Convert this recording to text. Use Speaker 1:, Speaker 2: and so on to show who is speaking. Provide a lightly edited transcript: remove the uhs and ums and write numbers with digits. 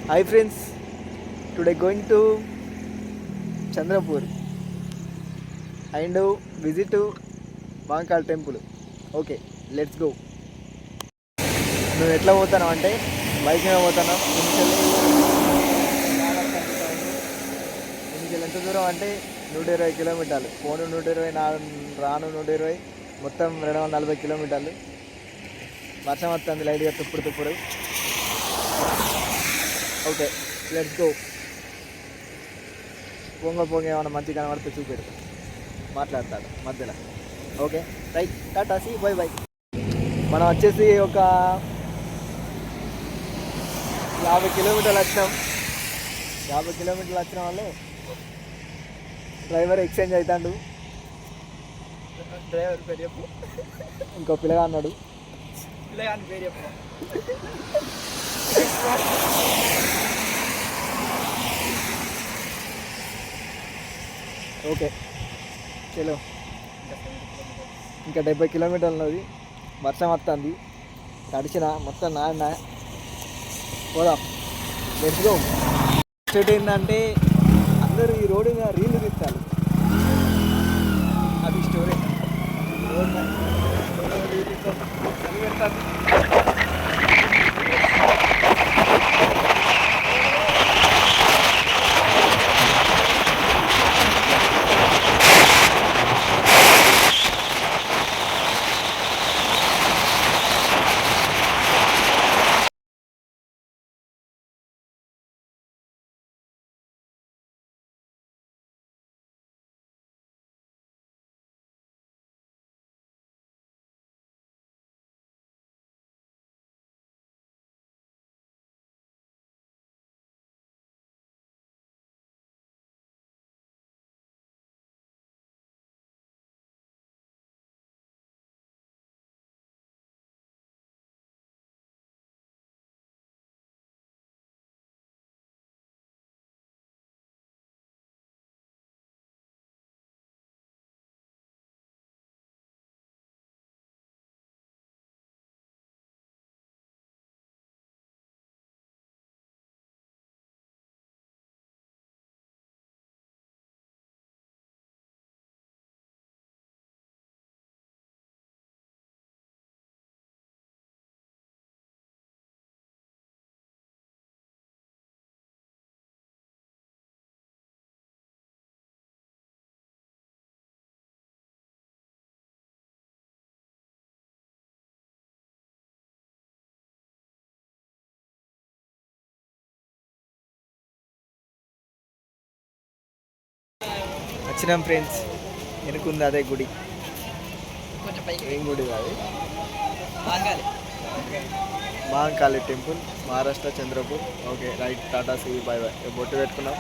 Speaker 1: Hi friends, today going to Chandrapur and visit to Mahakal temple. Okay, let's go. మేము ఎట్లా పోతాను అంటే bike మీద పోతాను. ఇనిషియల్ ఎంత దూరం అంటే 120 కిలోమీటర్లు. పోను 120, రాను 120, మొత్తం 240 కిలోమీటర్లు. వర్షం వస్తుంది లైట్గా తుప్పుడు. Okay, let's go. పొంగ ఏమైనా మంచి కనబడితే చూపెడతాం, మాట్లాడతాడు మధ్యలో. Okay right, Tata, see bye bye. మనం వచ్చేసి ఒక 50 కిలోమీటర్లు వచ్చినాం. 50 కిలోమీటర్లు వచ్చిన వాళ్ళు డ్రైవర్ ఎక్స్చేంజ్ అవుతాడు. డ్రైవర్ పేరు చెప్పు. ఇంకో పిల్లగా అన్నాడు. పిల్లగాని పేరు చెప్పు. ఓకే చలో, ఇంకా 70 కిలోమీటర్లు ఉన్నది. వర్షం వస్తుంది, తడిచిన మొత్తం నాన్న. పోదాం, లెట్స్ గో. స్టేట్ ఏంటంటే అందరూ ఈ రోడ్డు మీద రీళ్లు తీస్తారు. అది స్టోరీ. వచ్చినాం ఫ్రెండ్స్, వెనుకుంది అదే గుడి. ఏం గుడి కాదు, Mahakali temple, Maharashtra, Chandrapur. Okay right, Tata, see bye bye. బొట్టు పెట్టుకున్నాం.